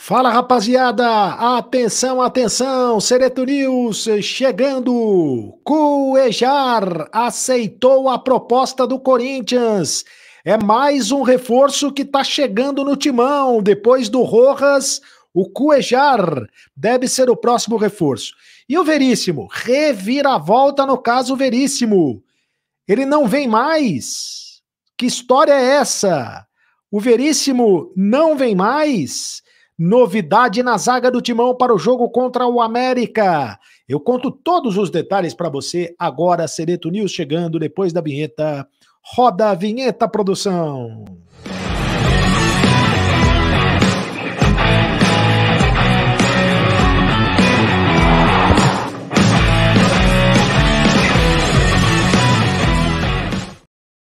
Fala, rapaziada! Atenção, atenção! Sereto News chegando! Cuejar aceitou a proposta do Corinthians. É mais um reforço que tá chegando no timão. Depois do Rojas, o Cuejar deve ser o próximo reforço. E o Veríssimo? Reviravolta no caso Veríssimo. Ele não vem mais? Que história é essa? O Veríssimo não vem mais? Novidade na zaga do Timão para o jogo contra o América. Eu conto todos os detalhes para você agora, Sereto News chegando depois da vinheta. Roda a vinheta, produção.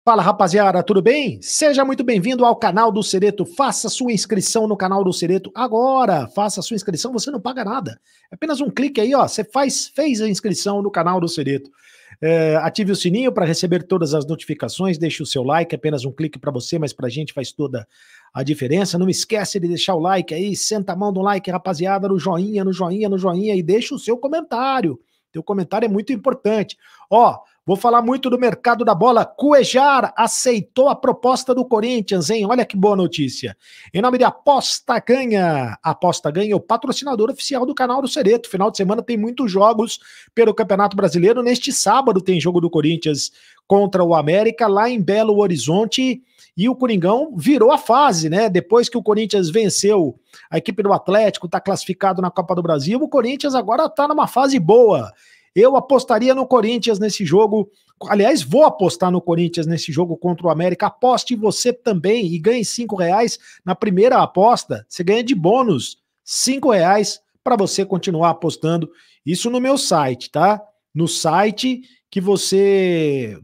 Fala, rapaziada, tudo bem? Seja muito bem-vindo ao canal do Sereto. Faça sua inscrição no canal do Sereto agora. Faça sua inscrição, você não paga nada. É apenas um clique aí, ó. Você fez a inscrição no canal do Sereto. Ative o sininho para receber todas as notificações. Deixe o seu like, é apenas um clique para você, mas para a gente faz toda a diferença. Não esquece de deixar o like aí. Senta a mão no like, rapaziada, no joinha, no joinha, no joinha e deixa o seu comentário. Teu comentário é muito importante. Ó, vou falar muito do mercado da bola. Cuejar aceitou a proposta do Corinthians, hein? Olha que boa notícia. Em nome de Aposta Ganha. Aposta Ganha é o patrocinador oficial do canal do Sereto. Final de semana tem muitos jogos pelo Campeonato Brasileiro. Neste sábado tem jogo do Corinthians contra o América lá em Belo Horizonte. E o Coringão virou a fase, né? Depois que o Corinthians venceu a equipe do Atlético, está classificado na Copa do Brasil, o Corinthians agora está numa fase boa. Eu apostaria no Corinthians nesse jogo. Aliás, vou apostar no Corinthians nesse jogo contra o América. Aposte você também e ganhe R$5 na primeira aposta. Você ganha de bônus R$5 para você continuar apostando. Isso no meu site, tá? No site que você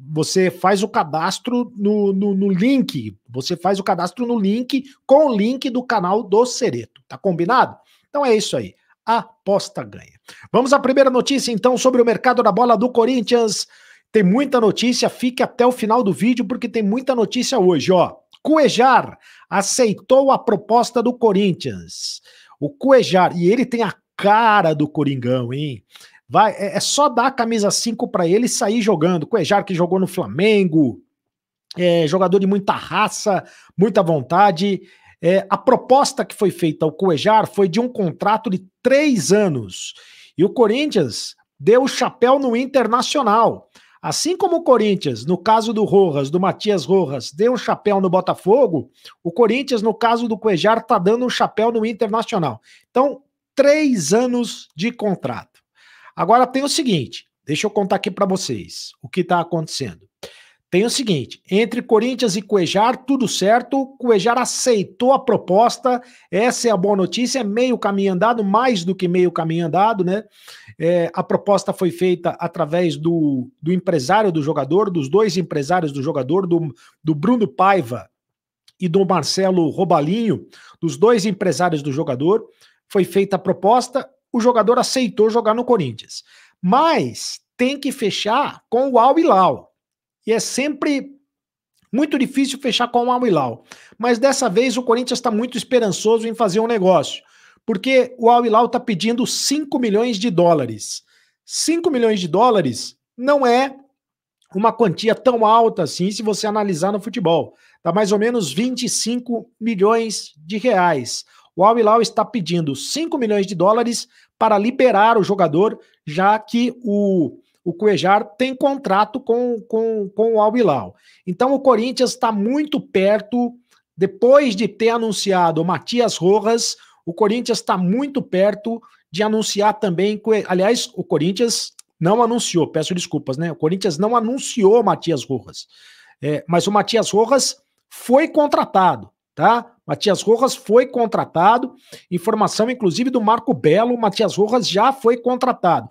faz o cadastro no link. Você faz o cadastro no link com o link do canal do Sereto. Tá combinado? Então é isso aí. Aposta Ganha. Vamos à primeira notícia, então, sobre o mercado da bola do Corinthians. Tem muita notícia, fique até o final do vídeo, porque tem muita notícia hoje, ó. Cuejar aceitou a proposta do Corinthians. O Cuejar, e ele tem a cara do Coringão, hein? É só dar a camisa 5 para ele e sair jogando. Cuejar que jogou no Flamengo, jogador de muita raça, muita vontade. A proposta que foi feita ao Cuejar foi de um contrato de 3 anos. E o Corinthians deu o chapéu no Internacional. Assim como o Corinthians, no caso do Rojas, do Matias Rojas, deu um chapéu no Botafogo, o Corinthians, no caso do Cuejar, está dando um chapéu no Internacional. Então, 3 anos de contrato. Agora tem o seguinte, deixa eu contar aqui para vocês o que está acontecendo. Tem o seguinte, entre Corinthians e Cuejar, tudo certo, Cuejar aceitou a proposta, essa é a boa notícia, é meio caminho andado, mais do que meio caminho andado, né? A proposta foi feita através do empresário do jogador, dos 2 empresários do jogador, do Bruno Paiva e do Marcelo Robalinho, dos 2 empresários do jogador, foi feita a proposta, o jogador aceitou jogar no Corinthians. Mas tem que fechar com o Al Hilal. E é sempre muito difícil fechar com o Al Hilal. Mas dessa vez o Corinthians está muito esperançoso em fazer um negócio. Porque o Al Hilal está pedindo 5 milhões de dólares. 5 milhões de dólares não é uma quantia tão alta assim se você analisar no futebol. Está mais ou menos 25 milhões de reais. O Al Hilal está pedindo 5 milhões de dólares para liberar o jogador, já que o Cuejar tem contrato com o Al Hilal. Então o Corinthians está muito perto, depois de ter anunciado o Matias Rojas, o Corinthians está muito perto de anunciar também, aliás, o Corinthians não anunciou, peço desculpas, né? O Corinthians não anunciou o Matias Rojas, mas o Matias Rojas foi contratado, tá? Matias Rojas foi contratado, informação inclusive do Marco Belo, o Matias Rojas já foi contratado.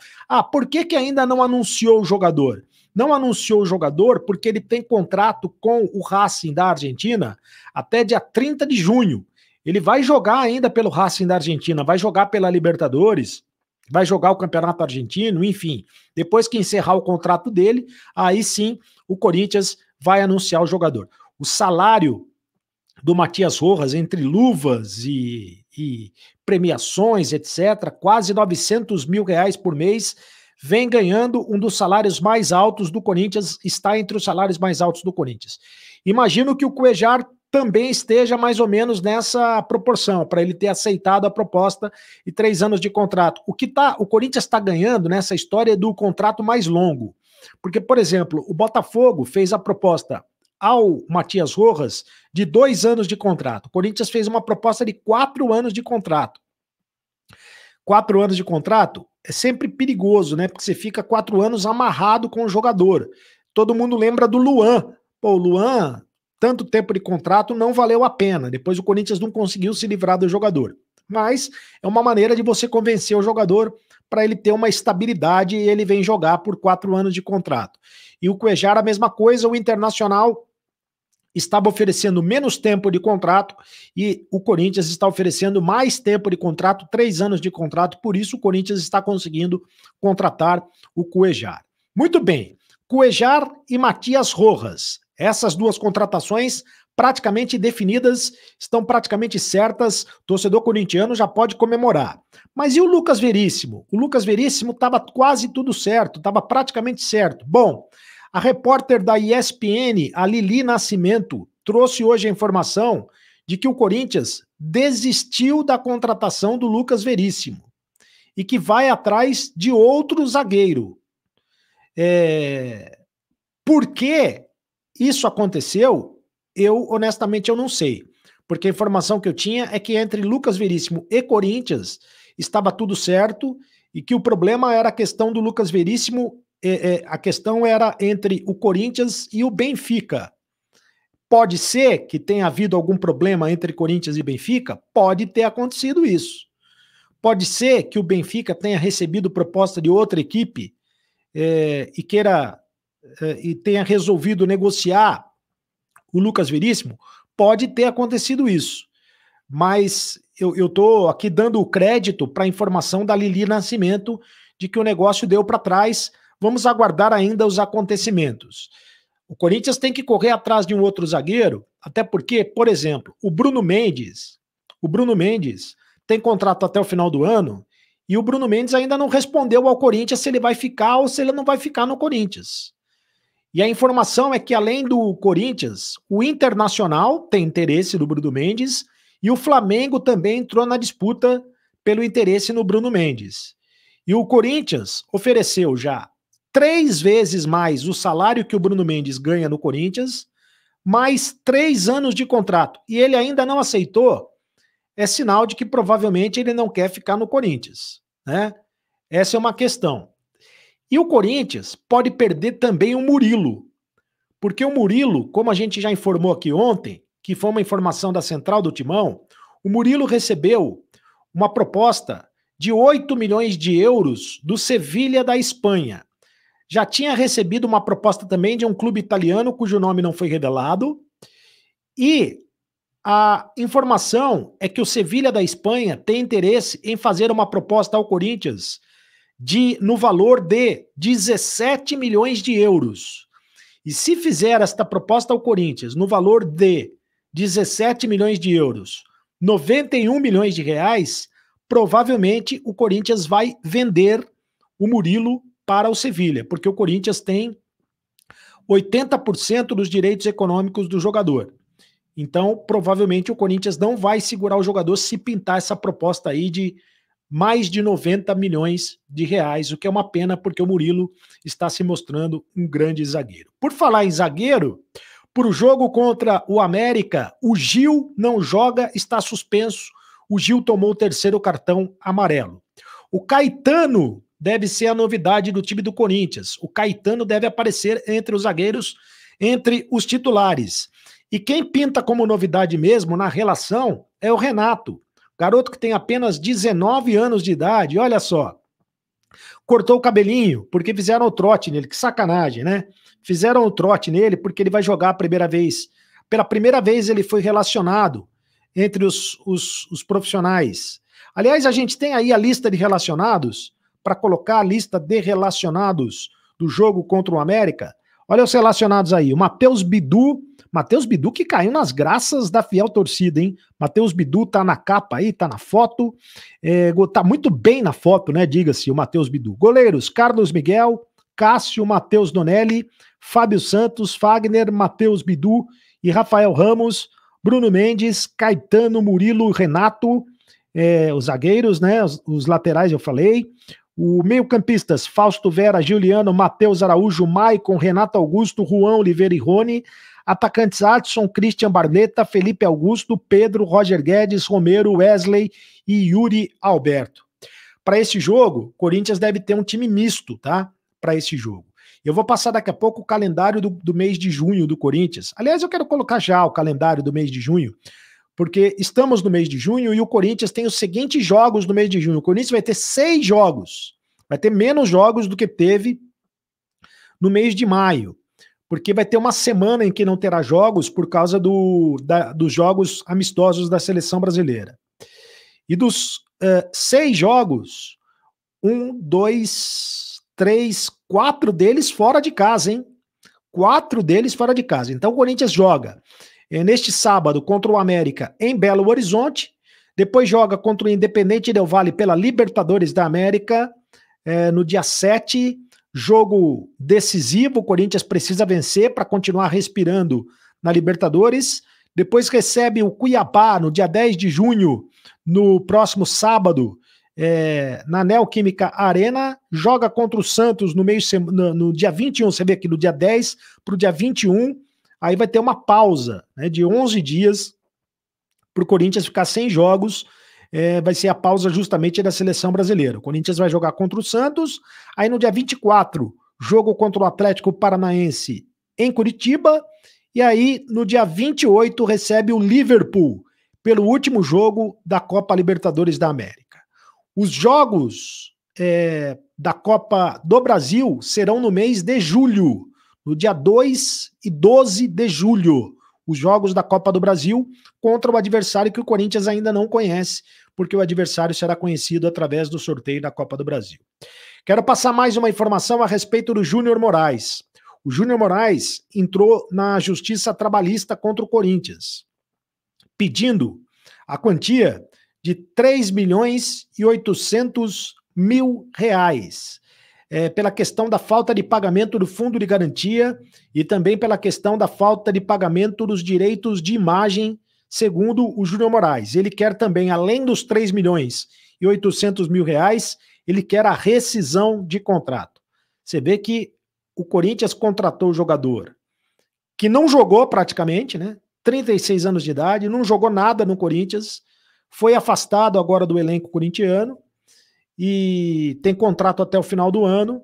Por que ainda não anunciou o jogador? Não anunciou o jogador porque ele tem contrato com o Racing da Argentina até dia 30 de junho. Ele vai jogar ainda pelo Racing da Argentina, vai jogar pela Libertadores, vai jogar o Campeonato Argentino, enfim. Depois que encerrar o contrato dele, aí sim o Corinthians vai anunciar o jogador. O salário do Matias Rojas, entre luvas e e premiações, etc., quase 900 mil reais por mês, vem ganhando um dos salários mais altos do Corinthians, está entre os salários mais altos do Corinthians. Imagino que o Cuéllar também esteja mais ou menos nessa proporção, para ele ter aceitado a proposta e 3 anos de contrato. O Corinthians está ganhando nessa história do contrato mais longo. Porque, por exemplo, o Botafogo fez a proposta ao Matias Rojas de 2 anos de contrato. O Corinthians fez uma proposta de 4 anos de contrato. 4 anos de contrato é sempre perigoso, né? Porque você fica 4 anos amarrado com o jogador. Todo mundo lembra do Luan. Pô, o Luan, tanto tempo de contrato não valeu a pena. Depois o Corinthians não conseguiu se livrar do jogador. Mas é uma maneira de você convencer o jogador para ele ter uma estabilidade e ele vem jogar por 4 anos de contrato. E o Cuéllar a mesma coisa, o Internacional estava oferecendo menos tempo de contrato e o Corinthians está oferecendo mais tempo de contrato, 3 anos de contrato, por isso o Corinthians está conseguindo contratar o Cuéllar. Muito bem, Cuéllar e Matias Rojas, essas duas contratações praticamente definidas, estão praticamente certas, o torcedor corintiano já pode comemorar. Mas e o Lucas Veríssimo? O Lucas Veríssimo estava quase tudo certo, estava praticamente certo. Bom, a repórter da ESPN, a Lili Nascimento, trouxe hoje a informação de que o Corinthians desistiu da contratação do Lucas Veríssimo e que vai atrás de outro zagueiro. Por que isso aconteceu? Eu, honestamente, eu não sei. Porque a informação que eu tinha é que entre Lucas Veríssimo e Corinthians estava tudo certo e que o problema era a questão do Lucas Veríssimo, a questão era entre o Corinthians e o Benfica. Pode ser que tenha havido algum problema entre Corinthians e Benfica? Pode ter acontecido isso. Pode ser que o Benfica tenha recebido proposta de outra equipe e tenha resolvido negociar o Lucas Veríssimo. Pode ter acontecido isso. Mas eu estou aqui dando o crédito para a informação da Lili Nascimento de que o negócio deu para trás. Vamos aguardar ainda os acontecimentos. O Corinthians tem que correr atrás de um outro zagueiro, até porque, por exemplo, o Bruno Mendes tem contrato até o final do ano e o Bruno Mendes ainda não respondeu ao Corinthians se ele vai ficar ou se ele não vai ficar no Corinthians. E a informação é que, além do Corinthians, o Internacional tem interesse no Bruno Mendes e o Flamengo também entrou na disputa pelo interesse no Bruno Mendes. E o Corinthians ofereceu já 3 vezes mais o salário que o Bruno Mendes ganha no Corinthians, mais 3 anos de contrato. E ele ainda não aceitou. É sinal de que provavelmente ele não quer ficar no Corinthians, né? Essa é uma questão. E o Corinthians pode perder também o Murilo, porque o Murilo, como a gente já informou aqui ontem, que foi uma informação da Central do Timão, o Murilo recebeu uma proposta de 8 milhões de euros do Sevilha da Espanha. Já tinha recebido uma proposta também de um clube italiano, cujo nome não foi revelado, e a informação é que o Sevilha da Espanha tem interesse em fazer uma proposta ao Corinthians no valor de 17 milhões de euros. E se fizer esta proposta ao Corinthians no valor de 17 milhões de euros, 91 milhões de reais, provavelmente o Corinthians vai vender o Murilo para o Sevilha, porque o Corinthians tem 80% dos direitos econômicos do jogador. Então, provavelmente o Corinthians não vai segurar o jogador se pintar essa proposta aí de mais de 90 milhões de reais, o que é uma pena porque o Murilo está se mostrando um grande zagueiro. Por falar em zagueiro, para o jogo contra o América, o Gil não joga, está suspenso. O Gil tomou o 3º cartão amarelo. O Caetano deve ser a novidade do time do Corinthians. O Caetano deve aparecer entre os zagueiros, entre os titulares. E quem pinta como novidade mesmo na relação é o Renato. Garoto que tem apenas 19 anos de idade, olha só. Cortou o cabelinho porque fizeram o trote nele, que sacanagem, né? Fizeram o trote nele porque ele vai jogar a primeira vez. Pela primeira vez ele foi relacionado entre os profissionais. Aliás, a gente tem aí a lista de relacionados, para colocar a lista de relacionados do jogo contra o América. Olha os relacionados aí. O Matheus Bidu que caiu nas graças da fiel torcida, hein? Matheus Bidu tá na capa aí, tá na foto. Tá muito bem na foto, né? Diga-se, o Matheus Bidu. Goleiros: Carlos Miguel, Cássio, Matheus Donelli, Fábio Santos, Fagner, Matheus Bidu e Rafael Ramos, Bruno Mendes, Caetano, Murilo, Renato, os zagueiros, né? Os laterais eu falei. O meio-campistas: Fausto Vera, Juliano, Matheus Araújo, Maicon, Renato Augusto, Juan Oliveira e Rony. Atacantes: Adson, Christian Barleta, Felipe Augusto, Pedro, Roger Guedes, Romero, Wesley e Yuri Alberto. Para esse jogo, Corinthians deve ter um time misto, tá? Para esse jogo. Eu vou passar daqui a pouco o calendário do mês de junho do Corinthians. Aliás, eu quero colocar já o calendário do mês de junho, porque estamos no mês de junho e o Corinthians tem os seguintes jogos no mês de junho. O Corinthians vai ter 6 jogos. Vai ter menos jogos do que teve no mês de maio, porque vai ter uma semana em que não terá jogos por causa dos jogos amistosos da seleção brasileira. E dos 6 jogos, 1, 2, 3, 4 deles fora de casa, hein? 4 deles fora de casa. Então o Corinthians joga neste sábado contra o América em Belo Horizonte, depois joga contra o Independente Del Valle pela Libertadores da América, no dia 7, jogo decisivo, o Corinthians precisa vencer para continuar respirando na Libertadores. Depois recebe o Cuiabá no dia 10 de junho, no próximo sábado, na Neoquímica Arena, joga contra o Santos no dia 21, você vê aqui, no dia 10 para o dia 21, aí vai ter uma pausa, né, de 11 dias para o Corinthians ficar sem jogos. Vai ser a pausa justamente da seleção brasileira. O Corinthians vai jogar contra o Santos, aí no dia 24, jogo contra o Atlético Paranaense em Curitiba, e aí no dia 28 recebe o Liverpool pelo último jogo da Copa Libertadores da América. Os jogos da Copa do Brasil serão no mês de julho, no dia 2 e 12 de julho. Os jogos da Copa do Brasil contra o adversário que o Corinthians ainda não conhece, porque o adversário será conhecido através do sorteio da Copa do Brasil. Quero passar mais uma informação a respeito do Júnior Moraes. O Júnior Moraes entrou na Justiça Trabalhista contra o Corinthians, pedindo a quantia de R$3.800.000, pela questão da falta de pagamento do fundo de garantia e também pela questão da falta de pagamento dos direitos de imagem, segundo o Júnior Moraes. Ele quer também, além dos R$3.800.000, ele quer a rescisão de contrato. Você vê que o Corinthians contratou o jogador que não jogou praticamente, né? 36 anos de idade, não jogou nada no Corinthians, foi afastado agora do elenco corintiano, e tem contrato até o final do ano,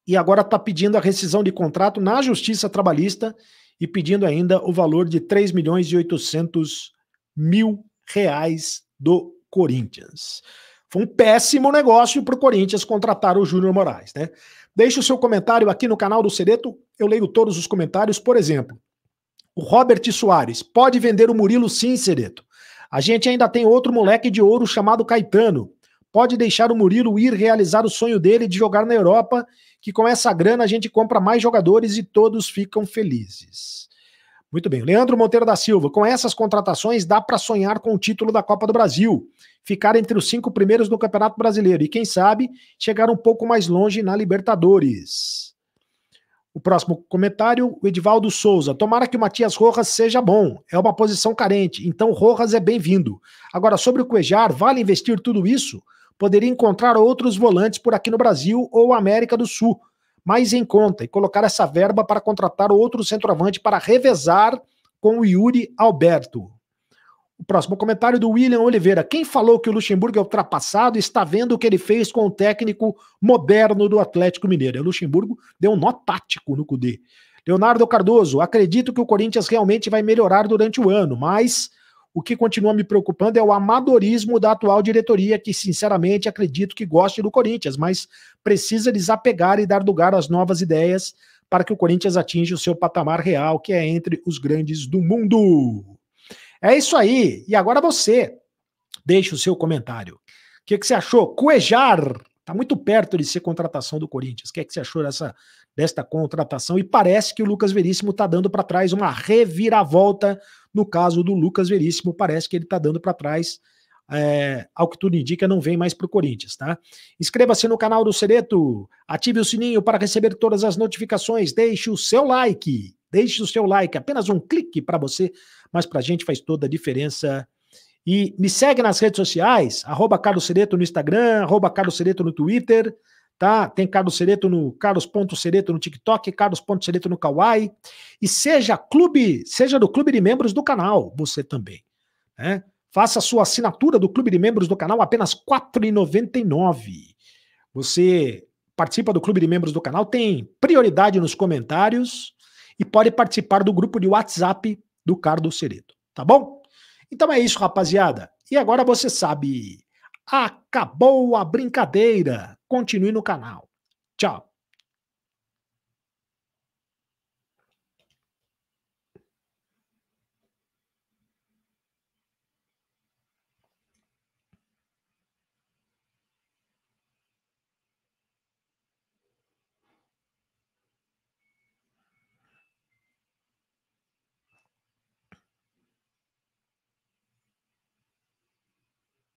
e agora está pedindo a rescisão de contrato na Justiça Trabalhista e pedindo ainda o valor de R$3.800.000 do Corinthians. Foi um péssimo negócio para o Corinthians contratar o Júnior Moraes, né? Deixe o seu comentário aqui no canal do Cereto, eu leio todos os comentários. Por exemplo, o Robert Soares: pode vender o Murilo sim, Cereto. A gente ainda tem outro moleque de ouro chamado Caetano. Pode deixar o Murilo ir realizar o sonho dele de jogar na Europa, que com essa grana a gente compra mais jogadores e todos ficam felizes. Muito bem. Leandro Monteiro da Silva: com essas contratações dá para sonhar com o título da Copa do Brasil, ficar entre os 5 primeiros no Campeonato Brasileiro e, quem sabe, chegar um pouco mais longe na Libertadores. O próximo comentário, o Edivaldo Souza: tomara que o Matias Rojas seja bom, é uma posição carente, então Rojas é bem-vindo. Agora, sobre o Cuéllar, vale investir tudo isso? Poderia encontrar outros volantes por aqui no Brasil ou América do Sul, mais em conta, e colocar essa verba para contratar outro centroavante para revezar com o Yuri Alberto. O próximo comentário, do William Oliveira: quem falou que o Luxemburgo é ultrapassado está vendo o que ele fez com o técnico moderno do Atlético Mineiro. O Luxemburgo deu um nó tático no Cudê. Leonardo Cardoso: acredito que o Corinthians realmente vai melhorar durante o ano, mas o que continua me preocupando é o amadorismo da atual diretoria, que sinceramente acredito que goste do Corinthians, mas precisa desapegar e dar lugar às novas ideias para que o Corinthians atinja o seu patamar real, que é entre os grandes do mundo. É isso aí. E agora você deixa o seu comentário. O que você achou? Cuéllar está muito perto de ser contratação do Corinthians. O que você achou desta contratação e parece que o Lucas Veríssimo está dando para trás uma reviravolta no caso do Lucas Veríssimo, parece que ele está dando para trás, ao que tudo indica, não vem mais para o Corinthians, tá? Inscreva-se no canal do Cereto, ative o sininho para receber todas as notificações, deixe o seu like, apenas um clique para você, mas para a gente faz toda a diferença. E me segue nas redes sociais, @Carlos Cereto no Instagram, @Carlos Cereto no Twitter, tá? Tem Carlos Cereto no Carlos.Cereto no TikTok, Carlos.Cereto no Kawaii. E seja do clube de membros do canal, você também, né? Faça a sua assinatura do clube de membros do canal, apenas R$ 4,99. Você participa do clube de membros do canal, tem prioridade nos comentários e pode participar do grupo de WhatsApp do Carlos Cereto, tá bom? Então é isso, rapaziada. E agora você sabe, acabou a brincadeira. Continue no canal. Tchau.